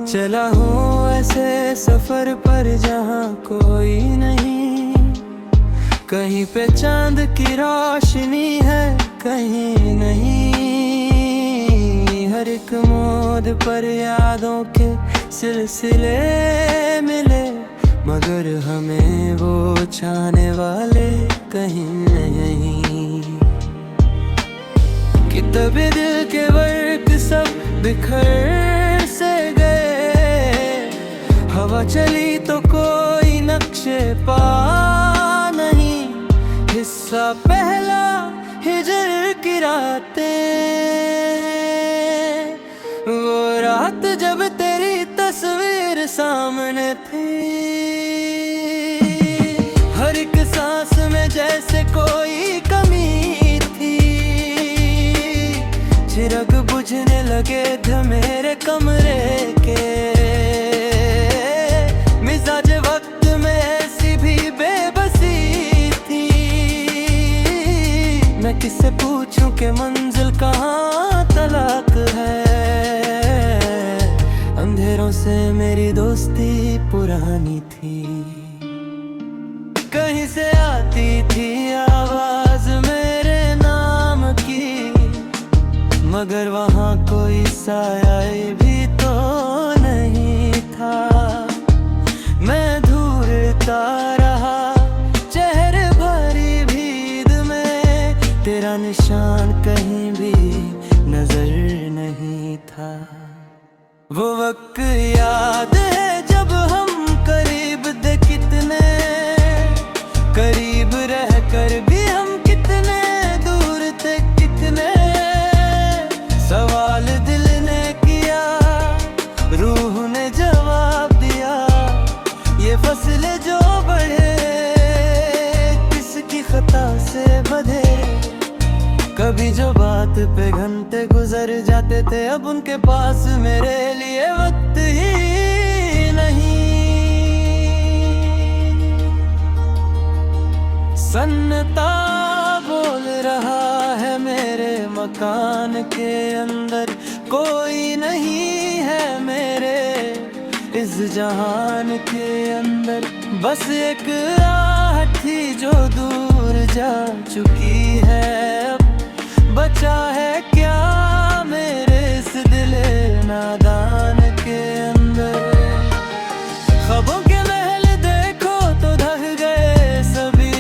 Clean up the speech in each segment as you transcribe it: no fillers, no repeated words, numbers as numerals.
चला हूँ ऐसे सफर पर जहाँ कोई नहीं, कहीं पे चांद की रोशनी है कहीं नहीं। हर एक मोड़ पर यादों के सिलसिले मिले, मगर हमें वो चाहने वाले कहीं नहीं। किताबे दिल के वर्क सब बिखर से गए, हवा चली तो कोई नक्शे पा नहीं। हिस्सा पहला हिजर की रातें, वो रात जब तेरी तस्वीर सामने थी। हर एक सांस में जैसे कोई कमी थी, चिराग बुझने लगे थे मेरे कमरे के। मिजाज वक्त में ऐसी भी बेबसी थी, मैं किससे पूछूं कि मंजिल कहाँ तलाक है। अंधेरों से मेरी दोस्ती पुरानी थी, कहीं से आती थी आवाज मेरे नाम की, मगर वहाँ कोई साया भी तो नहीं था। मैं ढूंढता रहा चेहरे भरी भीड़ में, तेरा निशान कहीं भी नजर नहीं था। वो वक्त याद है जब हम करीब थे, कितने करीब रहकर भी हम कितने दूर थे। कितने सवाल दिल ने किया, रूह ने जवाब दिया। ये फसले जो बढ़े किसकी खता से बधे, कभी जो बात पे घंटे गुजर जाते थे, अब उनके पास मेरे लिए वक्त ही नहीं। सन्नाटा बोल रहा है मेरे मकान के अंदर, कोई नहीं है मेरे इस जहान के अंदर। बस एक आहट थी जो दूर जा चुकी है, अब बचा है क्या मेरे इस दिल नादान के अंदर। ख्वाबों के महल देखो तो ढह गए सभी,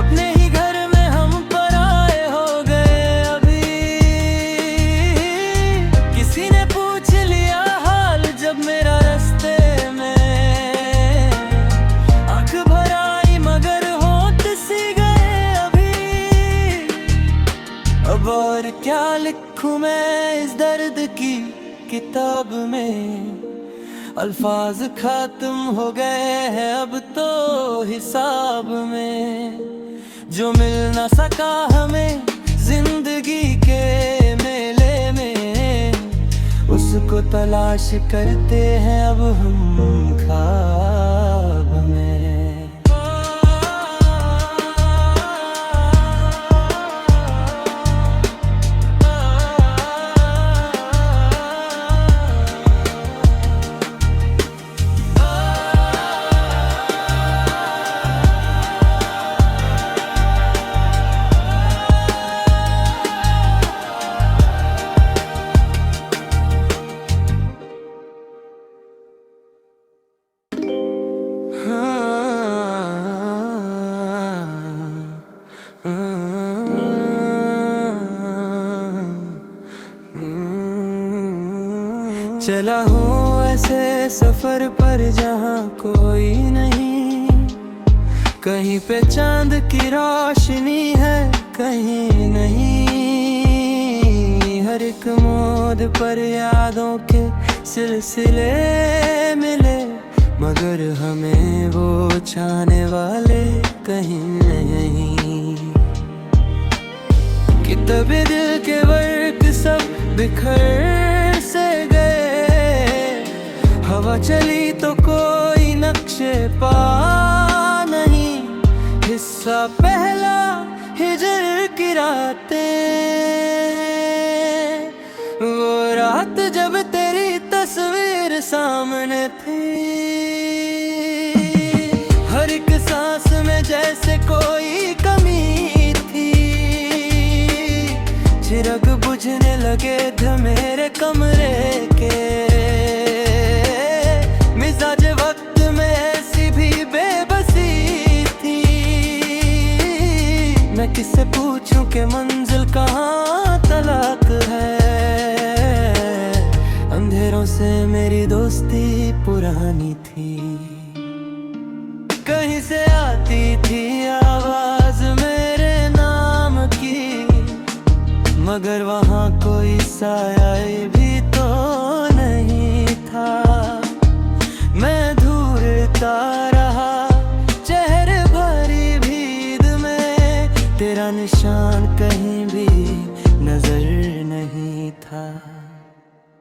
अपने ही घर में हम पराए हो गए अभी। किसी ने पूछ लिया हाल जब मेरा रास्ते में, आंख भर आई मगर होठ सी गए अभी। अब और क्या लिखूं मैं इस दर्द की किताब में, अल्फाज खत्म हो गए हैं अब तो हिसाब में। जो मिल ना सका हमें जिंदगी के मेले में, उसको तलाश करते हैं अब हम ख्वाब में। चला हूँ ऐसे सफर पर जहाँ कोई नहीं, कहीं पे चांद की रोशनी है कहीं नहीं। हर एक मोड़ पर यादों के सिलसिले मिले, मगर हमें वो चाहने वाले कहीं नहीं। किताबे दिल के वर्क सब बिखर से गए, हवा चली तो कोई नक्शे पा नहीं। हिस्सा पहला हिजर की रातें, वो रात रात जब तेरी तस्वीर सामने थी, हर एक सांस में जैसे कोई कमी थी। चिराग बुझने लगे थे मेरे कमरे के, मिजाज वक्त में ऐसी भी बेबसी थी। मैं किससे पूछूं कि मंजिल कहाँ तलाक है, अंधेरों से मेरी दोस्ती पुरानी थी। कहीं से आती थी आवाज मेरे नाम की, मगर वहाँ कोई साया भी तो नहीं था। मैं ढूंढता रहा चेहरे भरी भीड़ में, तेरा निशान कहीं भी नजर नहीं था।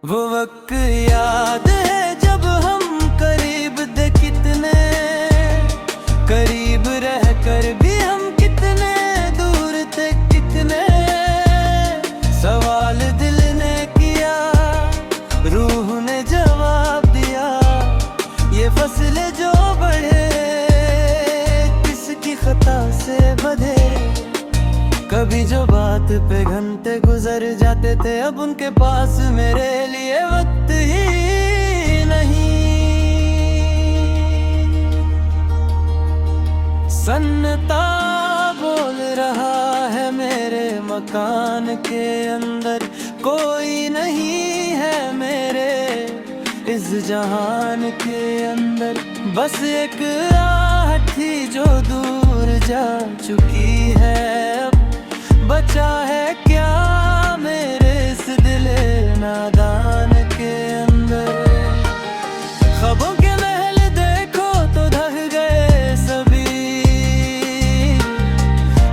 वो वक्त याद है जब हम करीब थे, कितने करीब रहकर भी हम कितने दूर थे। कितने सवाल दिल ने किया, रूह ने जवाब दिया। ये फसले जो बढ़े किसकी खता से बधे, कभी जो बात पे घंटे गुजर जाते थे, अब उनके पास मेरे लिए वक्त ही नहीं। सन्नाटा बोल रहा है मेरे मकान के अंदर, कोई नहीं है मेरे इस जहान के अंदर। बस एक आहट थी जो दूर जा चुकी है, अब बचा है क्या मेरे इस दिल नादान के अंदर। ख्वाबों के महल देखो तो ढह गए सभी,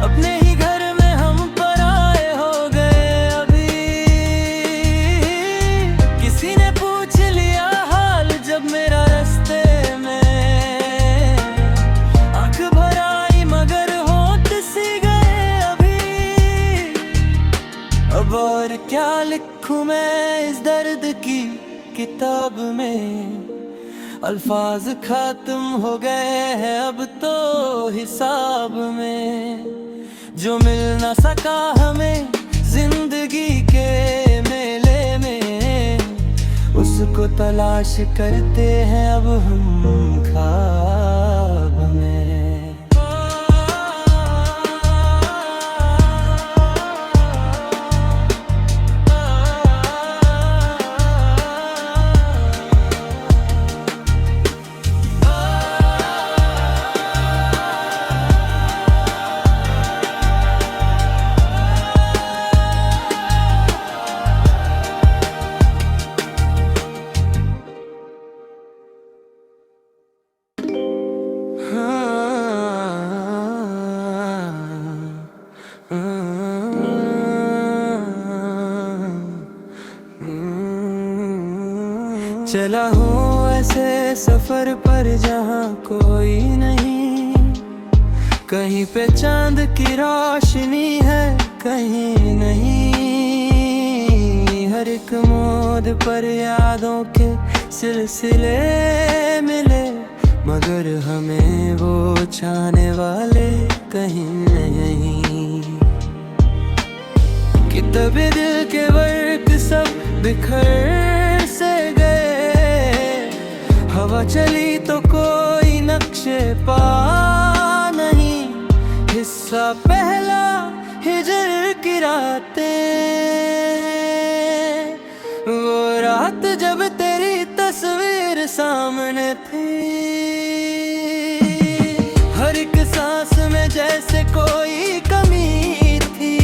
अपने ही घर में हम पराए हो गए अभी। किसी ने पूछ लिया हाल जब मेरा रास्ते में, आंख भर आई मगर होंठ सी गए अभी। अब और क्या लिखूं मैं इस दर्द की किताब में, अल्फाज खत्म हो गए हैं अब तो हिसाब में। जो मिल ना सका हमें जिंदगी के मेले में, उसको तलाश करते हैं अब हम ख्वाब में। चला हूँ ऐसे सफर पर जहाँ कोई नहीं, कहीं पे चांद की रोशनी है कहीं नहीं। हर एक मोड़ पर यादों के सिलसिले मिले, मगर हमें वो चाहने वाले कहीं नहीं। किताबे दिल के वर्क सब बिखर से गए, हवा चली तो कोई नक्शे पा नहीं। हिस्सा पहला हिजर की रातें, वो रात जब तेरी तस्वीर सामने थी। हर एक सांस में जैसे कोई कमी थी।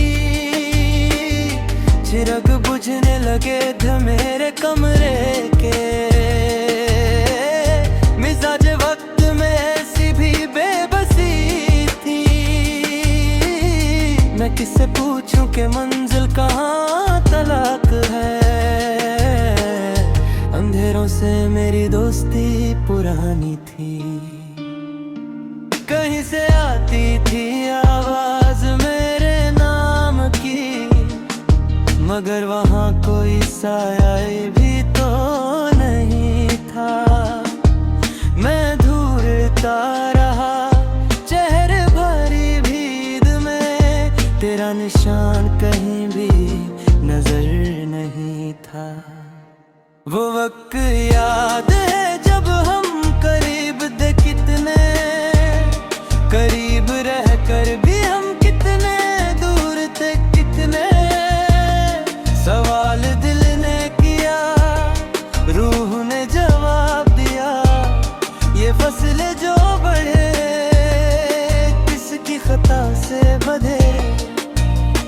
चिराग बुझने लगे थे मेरे कमरे के, मिजाज वक्त में ऐसी भी बेबसी थी। मैं किससे पूछूं कि मंजिल कहाँ तलाक है, अंधेरों से मेरी दोस्ती पुरानी थी। कहीं से आती थी आवाज मेरे नाम की, मगर वहाँ कोई साया भी तो नहीं था। मैं ढूंढता रहा चेहरे भरी भीड़ में, तेरा निशान कहीं भी नजर नहीं था। वो वक्त याद है जब हम करीब थे कितने, करीब रहकर भी हम कितने दूर थे कितने। सवाल दिल ने किया, रूह ने जवाब दिया, ये फसले जो बढ़े किसकी खता से बधे।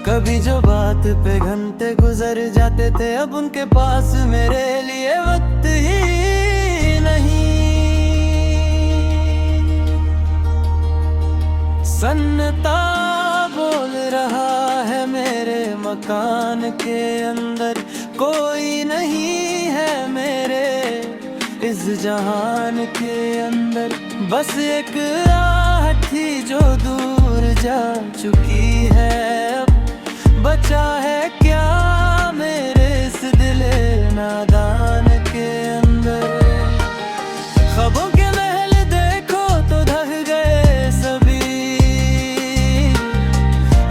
कभी जो बात पे घंटे गुजर जाते थे, अब उनके पास मेरे लिए वक्त ही नहीं। सन्नाटा बोल रहा है मेरे मकान के अंदर, कोई नहीं है मेरे इस जहान के अंदर। बस एक आहट थी जो दूर जा चुकी है, अब बचा है क्या मेरे इस दिले नादान के अंदर। ख्वाबों के महल देखो तो ढह गए सभी,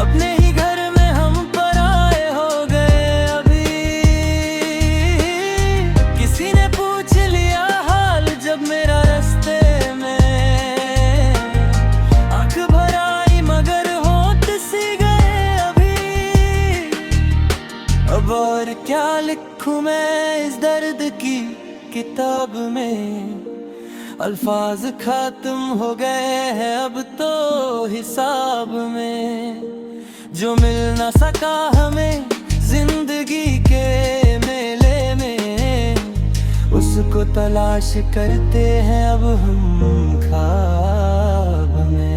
अपने ही घर में हम पराए हो गए अभी। किसी ने पूछ लिया हाल जब मेरा रास्ते में, आंख भर आई मगर होठ सी गए अभी। अब और क्या लिखूं मैं इस दर्द की किताब में, अल्फाज खत्म हो गए हैं अब तो हिसाब में। जो मिल ना सका हमें जिंदगी के मेले में, उसको तलाश करते हैं अब हम ख्वाब में।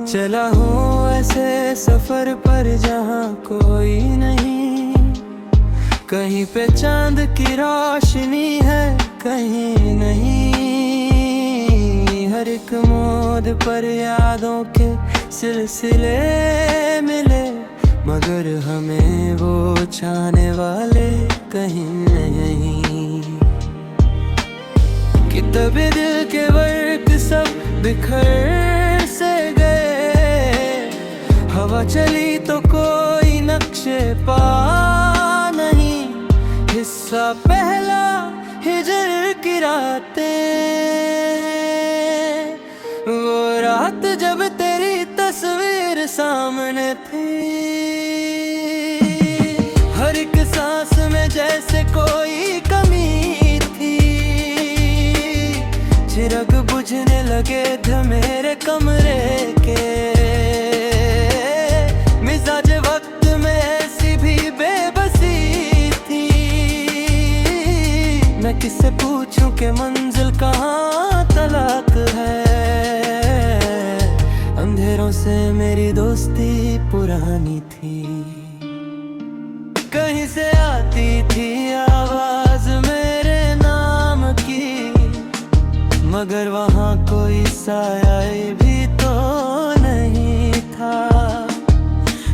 चला हूँ ऐसे सफर पर जहाँ कोई नहीं, कहीं पे चांद की रोशनी है कहीं नहीं। हर एक मोड़ पर यादों के सिलसिले मिले, मगर हमें वो चाहने वाले कहीं नहीं। किताबे दिल के वर्क सब बिखर से गए, हवा चली तो कोई नक्शे पा नहीं। हिस्सा पहला हिजर की रातें, वो रात जब तेरी तस्वीर सामने थी। हर एक सांस में जैसे कोई कमी थी, चिराग बुझने लगे थे मेरे कमरे के। मिजाज वक्त में ऐसी भी बेबसी थी, मैं किससे पूछूं कि मंजिल कहाँ तलाक है। अंधेरों से मेरी दोस्ती पुरानी थी, कहीं से आती थी आवाज मेरे नाम की, मगर वहाँ कोई साया भी तो नहीं था।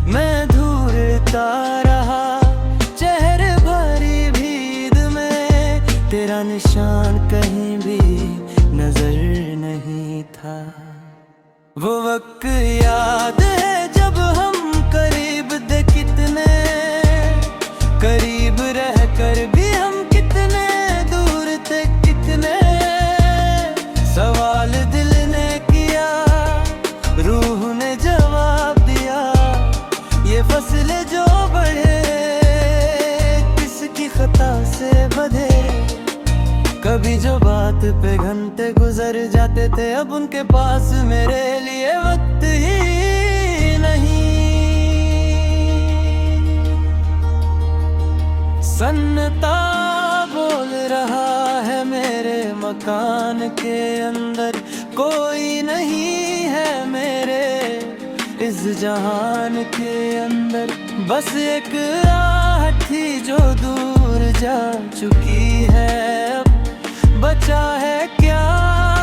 मैं ढूंढता रहा चेहरे भरी भीड़ में, तेरा निशान कहीं भी नजर नहीं था। वो वक्त याद है जब हम करीब थे कितने, करीब रहकर भी हम कितने दूर थे कितने। सवाल दिल ने किया, रूह ने जवाब दिया, ये फसले जो बढ़े किसकी खता से बधे। कभी कभी जो बात पे घंटे गुजर जाते थे, अब उनके पास मेरे लिए वक्त ही नहीं। सन्नाटा बोल रहा है मेरे मकान के अंदर, कोई नहीं है मेरे इस जहान के अंदर। बस एक आहट थी जो दूर जा चुकी है, अब बचा है क्या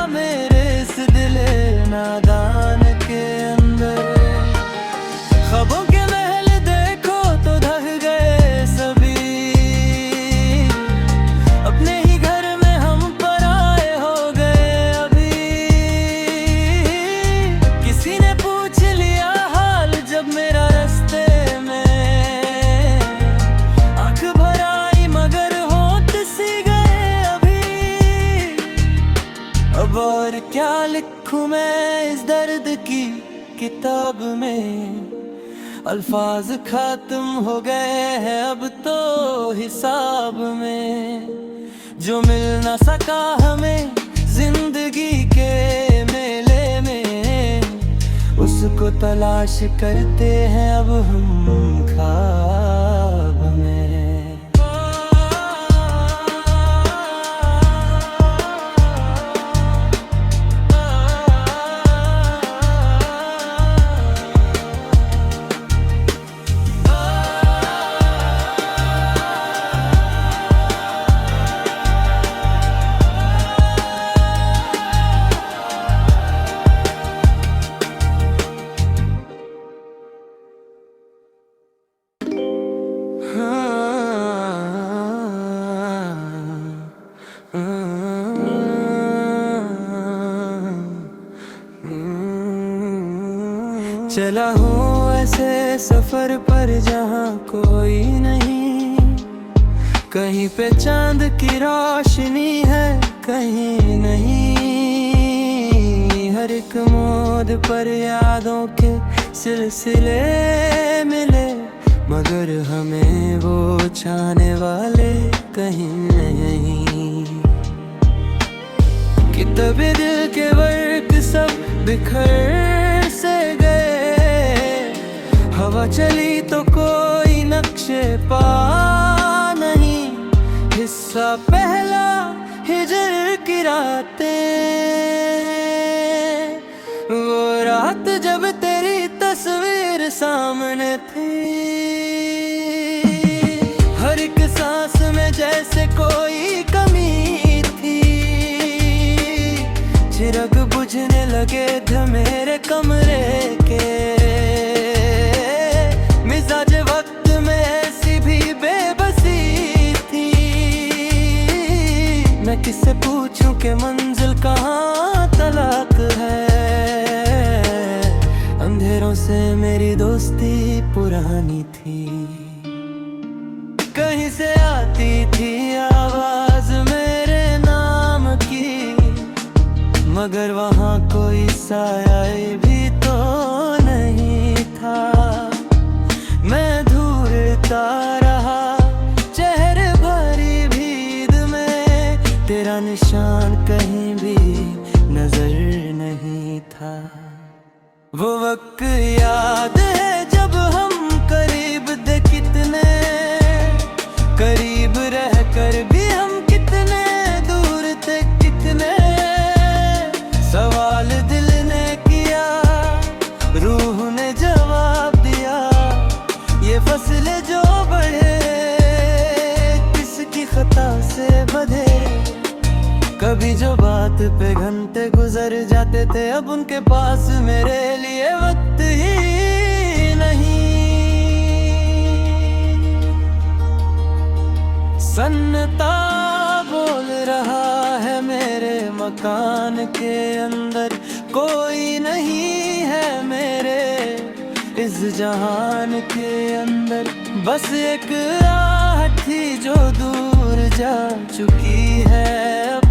मेरे इस दिले नादान के अंदर। ख्वाबों के महल देखो तो ढह गए सभी, अपने ही घर में हम पराए हो गए अभी। किसी ने पूछ लिया हाल जब मेरा रास्ते में, आंख भर आई मगर होंठ सी गए अभी। अब और क्या लिखूं मैं इस दर्द की किताब में, अल्फाज खत्म हो गए हैं अब तो हिसाब में। जो मिल ना सका हमें जिंदगी के मेले में, उसको तलाश करते हैं अब हम ख्वाब में। चला हूँ ऐसे सफर पर जहाँ कोई नहीं, कहीं पे चांद की रोशनी है कहीं नहीं। हर एक मोड़ पर यादों के सिलसिले मिले, मगर हमें वो चाहने वाले कहीं नहीं। किताबे दिल के वर्क सब बिखर से गए, हवा चली तो कोई नक्शे पा नहीं। हिस्सा पहला हिजर की रातें, वो रात जब तेरी तस्वीर सामने थी। हर एक सांस में जैसे कोई कमी थी, चिराग बुझने लगे थे मेरे कमरे के। मिजाज वक्त में ऐसी भी बेबसी थी, मैं किससे पूछूं कि मंजिल कहाँ तलाक है। अंधेरों से मेरी दोस्ती पुरानी थी, कहीं से आती थी आवाज मेरे नाम की, मगर वहाँ कोई साया भी तो नहीं था। मैं ढूंढता रहा चेहरे भरी भीड़ में, तेरा निशान कहीं भी नजर नहीं था। वो वक्त याद है जब हम करीब थे कितने, करीब रहकर भी हम कितने दूर थे कितने। सवाल दिल ने किया, रूह ने जवाब दिया, ये फसले जो बढ़े किसकी खता से बधे। कभी जो बात पे घंटे गुजर जाते थे, अब उनके पास मेरे लिए वक्त ही नहीं। सन्नाटा बोल रहा है मेरे मकान के अंदर, कोई नहीं है मेरे इस जहान के अंदर। बस एक आहट थी जो दूर जा चुकी है, अब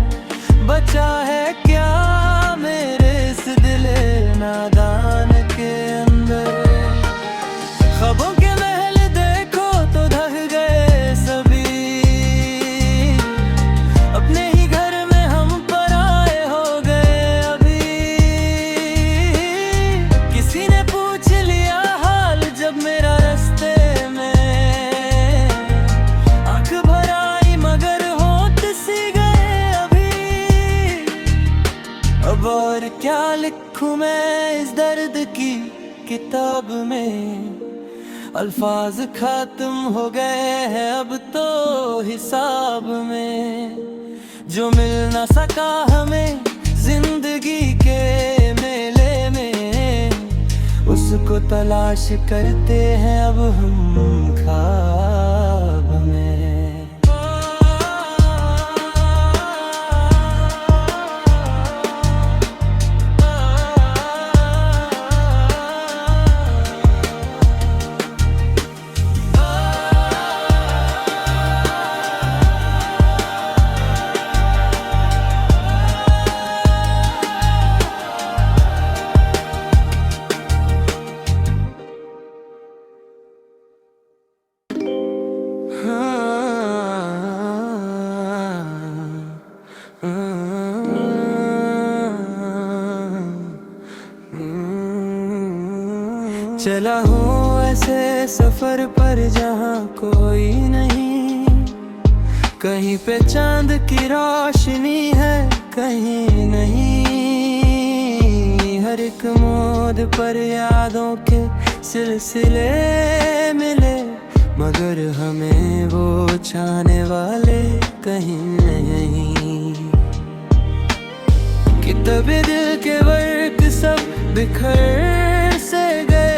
बचा है क्या मेरे इस दिले नादान के अंदर। ख्वाबों के महल देखो तो ढह गए सभी, अपने ही घर में किताब में अल्फाज खत्म हो गए हैं अब तो हिसाब में। जो मिल ना सका हमें जिंदगी के मेले में, उसको तलाश करते हैं अब हम ख्वाब में। चला हूँ ऐसे सफर पर जहाँ कोई नहीं, कहीं पे चांद की रोशनी है कहीं नहीं। हर एक मोड़ पर यादों के सिलसिले मिले, मगर हमें वो चाहने वाले कहीं नहीं। किताबे दिल के वर्क सब बिखर से गए,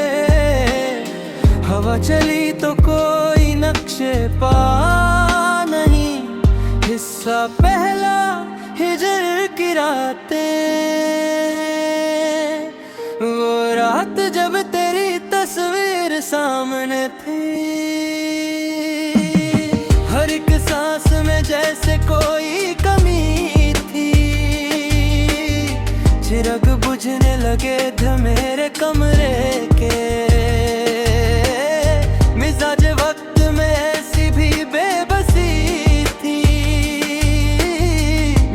हवा चली तो कोई नक्शे पा नहीं। हिस्सा पहला हिजर की रातें, वो रात जब तेरी तस्वीर सामने थी। हर एक सांस में जैसे कोई कमी थी, चिराग बुझने लगे थे मेरे कमरे के। मिजाज वक्त में ऐसी भी बेबसी थी,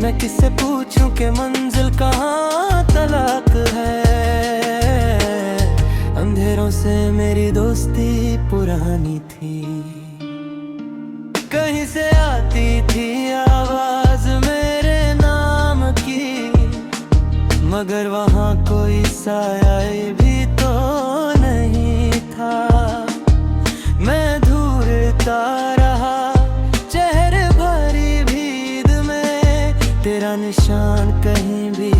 मैं किससे पूछूं कि मंजिल कहाँ तलाक है। अंधेरों से मेरी दोस्ती पुरानी थी, कहीं से आती थी आवाज मेरे नाम की, मगर वहाँ कोई साया भी तो नहीं था। मैं ढूंढता रहा चेहरे भरी भीड़ में, तेरा निशान कहीं भी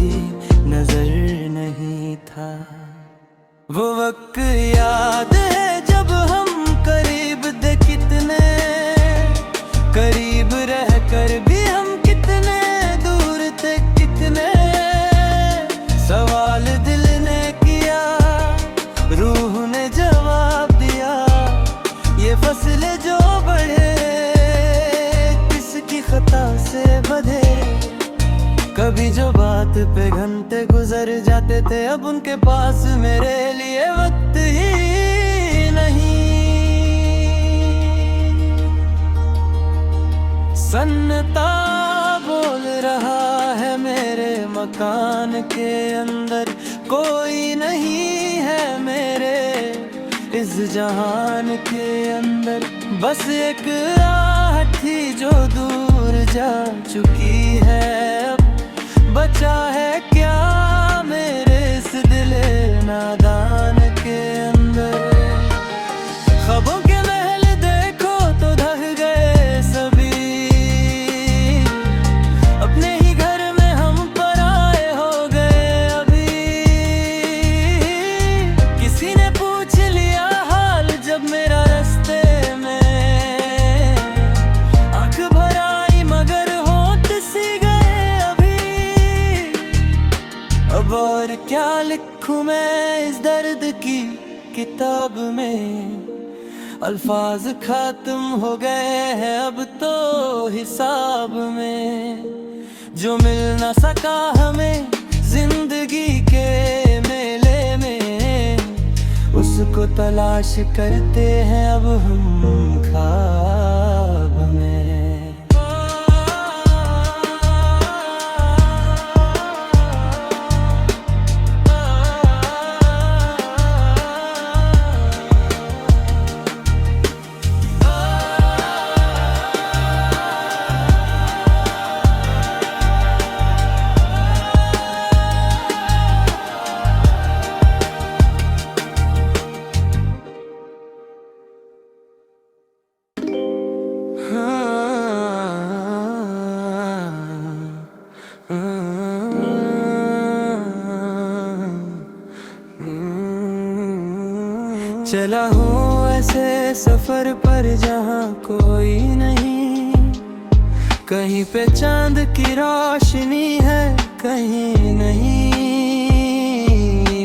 नजर नहीं था। वो वक्त याद है जब हम करीब थे कितने, करीब रहकर भी हम कितने दूर थे कितने। सवाल दिल ने किया, रूह ने जवाब दिया, ये फसले जो बढ़े किसकी खता से बधे। कभी जो बात पे घंटे गुजर जाते थे, अब उनके पास मेरे लिए वक्त ही नहीं। सन्नाटा बोल रहा है मेरे मकान के अंदर, कोई नहीं है मेरे इस जहान के अंदर। बस एक आहट थी जो दूर जा चुकी है, अब बचा है क्या मेरे इस दिले नादान के अंदर। ख्वाबों के महल देखो तो ढह गए सभी, अपने ही घर में हम पराए हो गए अभी। किसी ने पूछ लिया हाल जब मेरा रास्ते में, आंख भर आई मगर होठ सी गए अभी। अब और क्या लिखूं मैं इस दर्द की किताब में, अल्फाज खत्म हो गए हैं अब तो हिसाब में। जो मिल ना सका हमें जिंदगी के मेले में, उसको तलाश करते हैं अब हम ख्वाब में। चला हूँ ऐसे सफर पर जहाँ कोई नहीं, कहीं पे चांद की रोशनी है कहीं नहीं।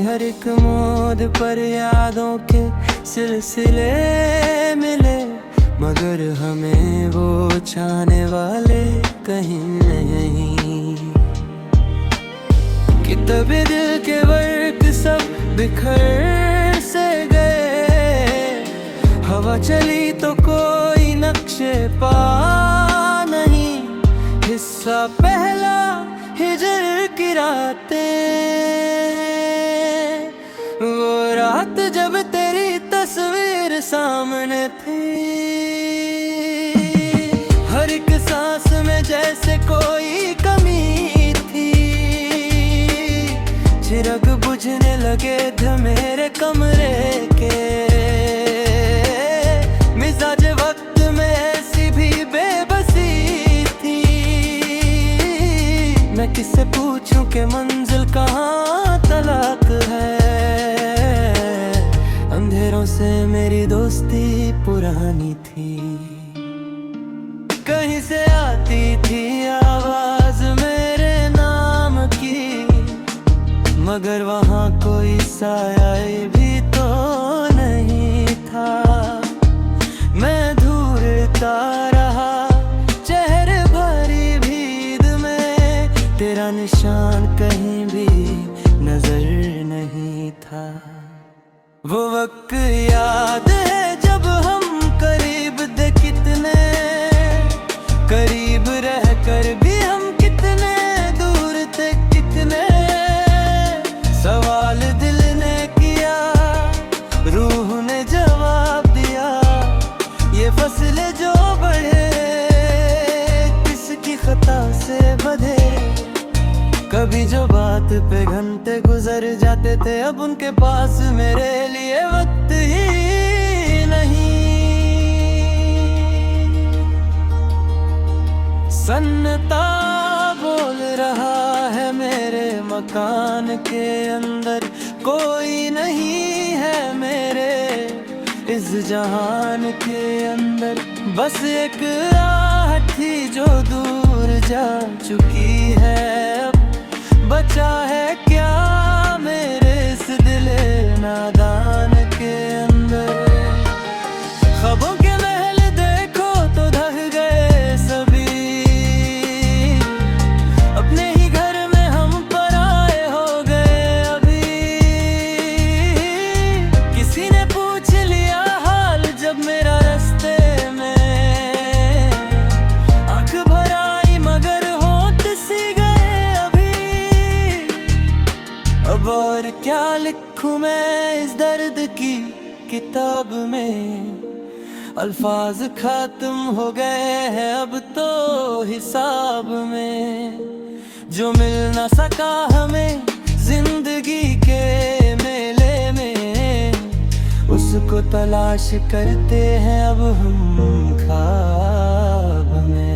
हर एक मोड़ पर यादों के सिलसिले मिले, मगर हमें वो चाहने वाले कहीं नहीं। किताबे दिल के वर्क सब बिखर से गए, हवा चली तो कोई नक्शे पा नहीं। हिस्सा पहला हिजर की रातें, वो रात जब तेरी तस्वीर सामने थी। हर एक सांस में जैसे कोई कमी थी, चिराग बुझने लगे थे मेरे कमरे के। मिजाज वक्त में ऐसी भी बेबसी थी, मैं किससे पूछूं कि मंजिल कहाँ तलाक है। अंधेरों से मेरी दोस्ती पुरानी थी, कहीं से आती थी आवाज मेरे नाम की, मगर वहाँ कोई साया भी तो नहीं था। मैं ढूंढता रहा चेहरे भरी भीड़ में, तेरा निशान कहीं भी नजर नहीं था। वो वक्त याद है जब हम करीब थे, कितने करीब रहकर भी हम कितने दूर थे। कितने सवाल दिल ने किया, रूह ने जवाब दिया। ये फसले जो बढ़े किसकी खता से बधे, कभी जो बात पे घंटे गुजर जाते थे, अब उनके पास मेरे लिए वक्त ही नहीं। सन्नाटा बोल रहा है मेरे मकान के अंदर, कोई नहीं है मेरे इस जहान के अंदर। बस एक आहट थी जो दूर जा चुकी है, अब बचा है क्या मेरे इस दिले नादान के अंदर। ख्वाबों के महल देखो तो ढह गए सभी, अपने ही घर में हम पराए हो गए अभी। किसी ने पूछ लिया हाल जब मेरा रास्ते में, आंख भर आई मगर होठ सी गए अभी। अब और क्या लिखूं मैं इस दर्द की किताब में, अल्फाज खत्म हो गए हैं अब तो हिसाब में। जो मिल ना सका हमें जिंदगी के मेले में, उसको तलाश करते हैं अब हम ख्वाब में।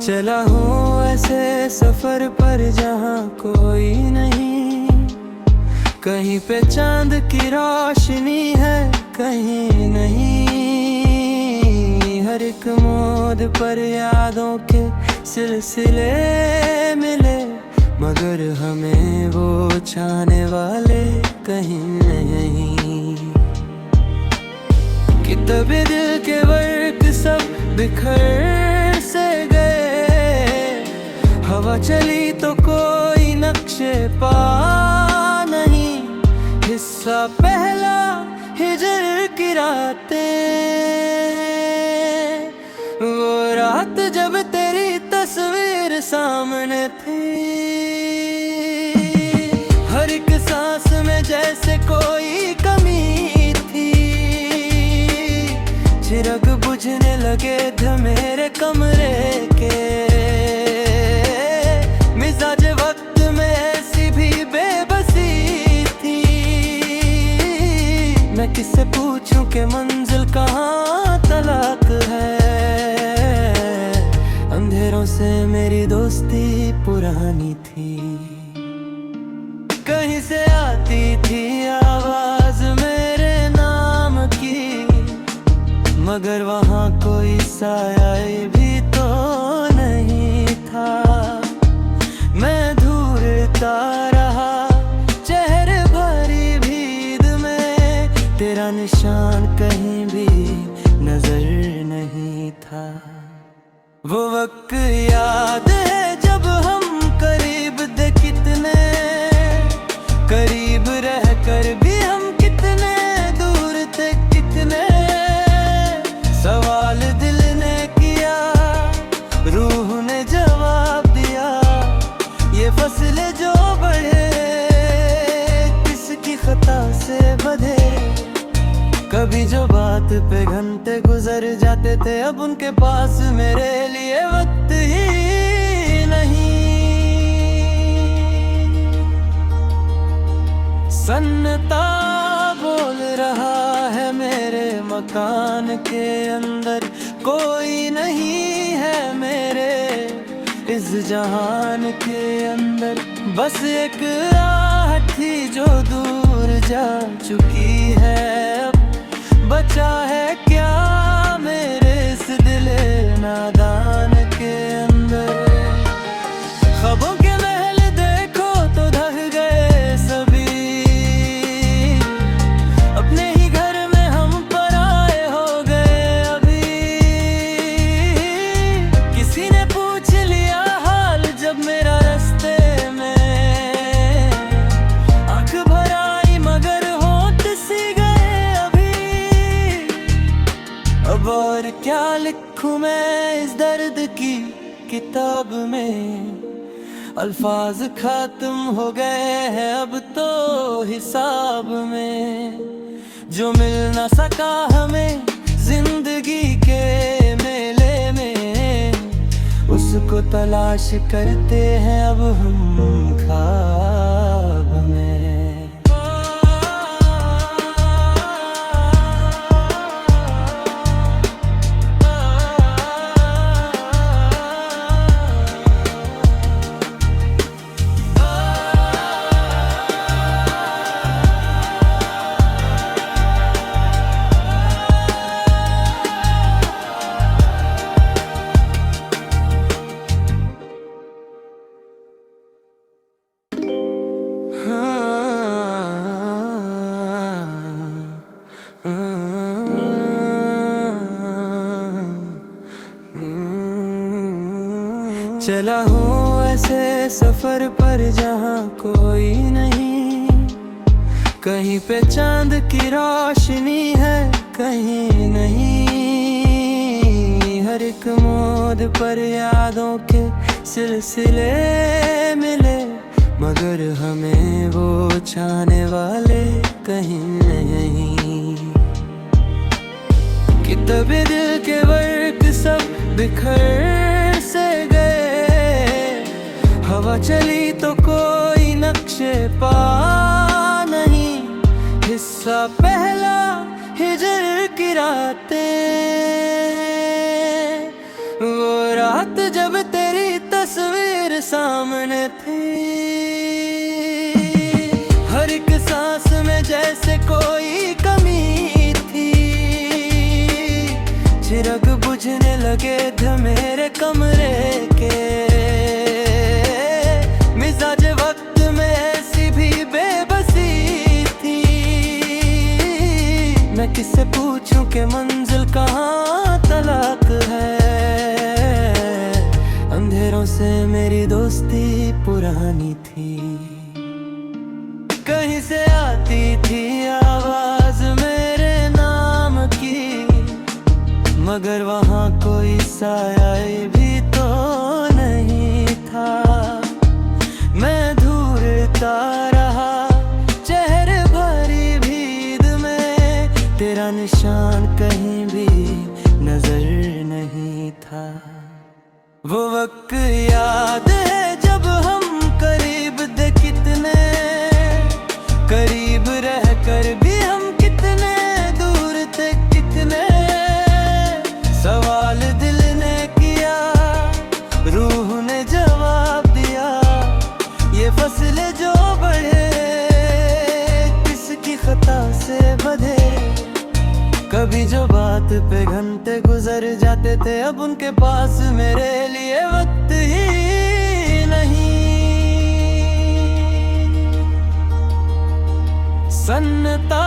चला हूँ ऐसे सफर पर जहाँ कोई नहीं, कहीं पे चांद की रोशनी है कहीं नहीं। हर एक मोड़ पर यादों के सिलसिले मिले, मगर हमें वो चाहने वाले कहीं नहीं। किताबे दिल के वर्क सब बिखर से गए, हवा चली तो कोई नक्शे पा नहीं। हिस्सा पहला हिजर की रातें, वो रात जब तस्वीर सामने थी। हर एक सांस में जैसे कोई कमी थी। चिराग बुझने लगे थे मेरे कमरे के। मिजाज वक्त में ऐसी भी बेबसी थी। मैं किससे पूछूं कि मंजिल कहाँ तलाक है। अंधेरों से मेरी दोस्ती पुरानी थी। कहीं से आती थी आवाज मेरे नाम की, मगर वहाँ कोई साया भी तो नहीं था। मैं ढूंढता रहा चेहरे भरी भीड़ में, तेरा निशान कहीं भी नजर नहीं था। वो वक्त याद है जब हम करीब थे, कितने करीब रहकर भी हम कितने दूर थे। कितने सवाल दिल ने किया, रूह ने जवाब दिया। ये फसले जो बढ़े किसकी खता से बधे। कभी जो बात पे घंटे गुजर जाते थे, अब उनके पास मेरे लिए वक्त ही नहीं। सन्नाटा बोल रहा है मेरे मकान के अंदर, कोई नहीं है मेरे इस जहान के अंदर। बस एक आहट थी जो दूर जा चुकी है। अब बचा है क्या मेरे इस दिले नादान के अंदर। ख्वाबों के महल देखो तो ढह गए सभी, अपने ही घर में हम पराए हो गए अभी। किसी ने पूछ लिया हाल जब मेरा रास्ते में, आंख भर आई मगर होठ सी गए अभी। अब और क्या लिखूं मैं इस दर्द की किताब में। अल्फाज खत्म हो गए हैं अब तो हिसाब में। जो मिल ना सका हमें जिंदगी के मेले में, उसको तलाश करते हैं अब हम ख्वाब में। चला हूँ ऐसे सफर पर जहाँ कोई नहीं। कहीं पे चांद की रोशनी है कहीं नहीं। हर एक मोड़ पर यादों के सिलसिले मिले, मगर हमें वो चाहने वाले कहीं नहीं। किताबे दिल के वर्क सब बिखर से गए। हवा चली तो कोई नक्शे पा नहीं। हिस्सा पहला हिजर की रातें, वो रात जब तेरी तस्वीर सामने थी। हर एक सांस में जैसे कोई कमी थी। चिराग बुझने लगे थे मेरे कमरे के। मिजाज वक्त में ऐसी भी बेबसी थी। मैं किससे पूछूं कि मंजिल कहाँ तलाक है। अंधेरों से मेरी दोस्ती पुरानी थी। कहीं से आती थी आवाज मेरे नाम की, मगर वहाँ कोई साया भी तो नहीं याद है जब हम करीब थे कितने, करीब रह कर भी हम कितने दूर थे कितने। सवाल दिल ने किया, रूह ने जवाब दिया, ये फसले जो बढ़े किसकी खता से बधे। कभी जो बात पे घंटे गुजर जाते थे, अब उनके पास मेरे लिए वक्त ही नहीं। सन्नता